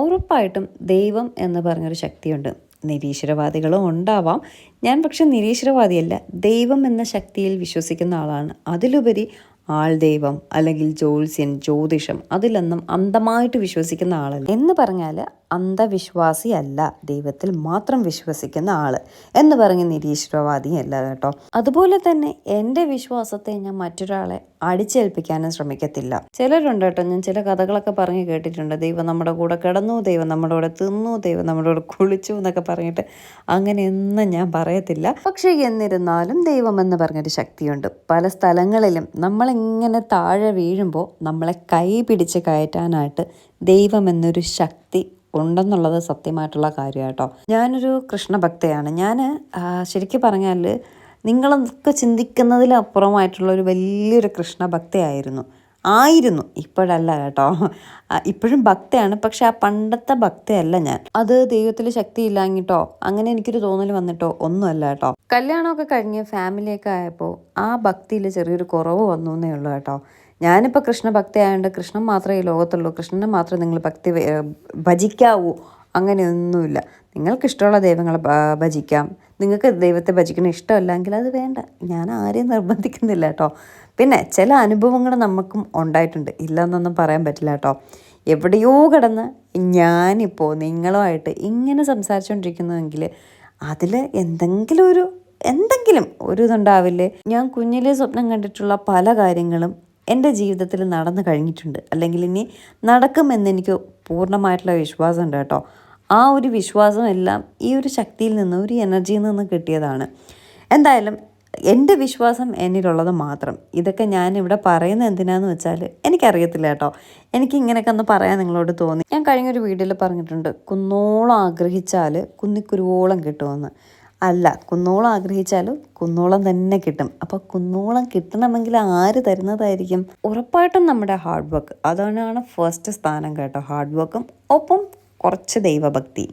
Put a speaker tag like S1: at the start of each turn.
S1: ഉറപ്പായിട്ടും ദൈവം എന്ന് പറഞ്ഞൊരു ശക്തിയുണ്ട്. നിരീശ്വരവാദികളും ഉണ്ടാവാം. ഞാൻ പക്ഷെ നിരീശ്വരവാദിയല്ല. ദൈവം എന്ന ശക്തിയിൽ വിശ്വസിക്കുന്ന ആളാണ്. അതിലുപരി ആൾ ദൈവം അല്ലെങ്കിൽ ജ്യോത്സ്യൻ, ജ്യോതിഷം അതിലൊന്നും അന്ധമായിട്ട് വിശ്വസിക്കുന്ന ആളല്ല. എന്ന് പറഞ്ഞാൽ അന്ധവിശ്വാസിയല്ല, ദൈവത്തിൽ മാത്രം വിശ്വസിക്കുന്ന ആൾ എന്ന് പറഞ്ഞ് നിരീശ്വരവാദിയല്ല കേട്ടോ. അതുപോലെ തന്നെ എൻ്റെ വിശ്വാസത്തെ ഞാൻ മറ്റൊരാളെ അടിച്ചേൽപ്പിക്കാനും ശ്രമിക്കത്തില്ല. ചിലരുണ്ട് കേട്ടോ, ഞാൻ ചില കഥകളൊക്കെ പറഞ്ഞ് കേട്ടിട്ടുണ്ട്. ദൈവം നമ്മുടെ കൂടെ കിടന്നു, ദൈവം നമ്മുടെ കൂടെ തിന്നു, ദൈവം നമ്മുടെ കൂടെ കുളിച്ചു എന്നൊക്കെ പറഞ്ഞിട്ട്. അങ്ങനെയൊന്നും ഞാൻ പറയത്തില്ല. പക്ഷേ എന്നിരുന്നാലും ദൈവം എന്ന് പറഞ്ഞൊരു ശക്തിയുണ്ട്. പല സ്ഥലങ്ങളിലും നമ്മളിങ്ങനെ താഴെ വീഴുമ്പോൾ നമ്മളെ കൈ പിടിച്ച് കയറ്റാനായിട്ട് ദൈവം എന്നൊരു ശക്തി ഉണ്ടെന്നുള്ളത് സത്യമായിട്ടുള്ള കാര്യമാണ് കേട്ടോ. ഞാനൊരു കൃഷ്ണഭക്തയാണ്. ഞാൻ ശരിക്കും പറഞ്ഞാൽ നിങ്ങളൊക്കെ ചിന്തിക്കുന്നതിലപ്പുറമായിട്ടുള്ള ഒരു വലിയൊരു കൃഷ്ണഭക്തയായിരുന്നു. ഇപ്പോഴല്ല കേട്ടോ. ഇപ്പോഴും ഭക്തയാണ്, പക്ഷെ ആ പണ്ടത്തെ ഭക്തയല്ല ഞാൻ. അത് ദൈവത്തിൽ ശക്തി ഇല്ലാഞ്ഞിട്ടോ അങ്ങനെ എനിക്കൊരു തോന്നൽ വന്നിട്ടോ ഒന്നുമല്ല കേട്ടോ. കല്യാണമൊക്കെ കഴിഞ്ഞ് ഫാമിലിയൊക്കെ ആയപ്പോൾ ആ ഭക്തിയിൽ ചെറിയൊരു കുറവ് വന്നു എന്നേ ഉള്ളൂ കേട്ടോ. ഞാനിപ്പോൾ കൃഷ്ണഭക്തി ആയതുകൊണ്ട് കൃഷ്ണൻ മാത്രമേ ഈ ലോകത്തുള്ളൂ, കൃഷ്ണനെ മാത്രമേ നിങ്ങൾ ഭജിക്കാവൂ അങ്ങനെയൊന്നുമില്ല. നിങ്ങൾക്കിഷ്ടമുള്ള ദൈവങ്ങളെ ഭജിക്കാം. നിങ്ങൾക്ക് ദൈവത്തെ ഭജിക്കണം ഇഷ്ടമല്ലെങ്കിൽ അത് വേണ്ട. ഞാൻ ആരെയും നിർബന്ധിക്കുന്നില്ല കേട്ടോ. പിന്നെ ചില അനുഭവങ്ങൾ നമുക്കും ഉണ്ടായിട്ടുണ്ട്, ഇല്ലയെന്നൊന്നും പറയാൻ പറ്റില്ല കേട്ടോ. എവിടെയോ കിടന്ന് ഞാനിപ്പോൾ നിങ്ങളുമായിട്ട് ഇങ്ങനെ സംസാരിച്ചുകൊണ്ടിരിക്കുന്നതെങ്കിൽ അതിൽ എന്തെങ്കിലും ഒരു ഇതുണ്ടാവില്ലേ. ഞാൻ കുഞ്ഞിലെ സ്വപ്നം കണ്ടിട്ടുള്ള പല കാര്യങ്ങളും എൻ്റെ ജീവിതത്തിൽ നടന്നു കഴിഞ്ഞിട്ടുണ്ട്, അല്ലെങ്കിൽ ഇനി നടക്കുമെന്നെനിക്ക് പൂർണ്ണമായിട്ടുള്ള വിശ്വാസമുണ്ട് കേട്ടോ. ആ ഒരു വിശ്വാസം എല്ലാം ഈ ഒരു ശക്തിയിൽ നിന്ന്, ഒരു എനർജിയിൽ നിന്ന് കിട്ടിയതാണ്. എന്തായാലും എൻ്റെ വിശ്വാസം എന്നിലുള്ളത് മാത്രം. ഇതൊക്കെ ഞാനിവിടെ പറയുന്നത് എന്തിനാന്ന് വെച്ചാൽ എനിക്കറിയത്തില്ല കേട്ടോ. എനിക്ക് ഇങ്ങനെയൊക്കെ ഒന്ന് പറയാൻ നിങ്ങളോട് തോന്നി. ഞാൻ കഴിഞ്ഞൊരു വീഡിയോയിൽ പറഞ്ഞിട്ടുണ്ട്, കുന്നോളം ആഗ്രഹിച്ചാൽ കുന്നിക്കുരുവോളം കിട്ടുമെന്ന്. അല്ല, കുന്നോളം ആഗ്രഹിച്ചാലും കുന്നോളം തന്നെ കിട്ടും. അപ്പോൾ കുന്നോളം കിട്ടണമെങ്കിൽ ആര് തരുന്നതായിരിക്കും? ഉറപ്പായിട്ടും നമ്മുടെ ഹാർഡ് വർക്ക്. അതാണ് ഫസ്റ്റ് സ്ഥാനം കേട്ടോ. ഹാർഡ് വർക്കും ഒപ്പം കുറച്ച് ദൈവഭക്തി.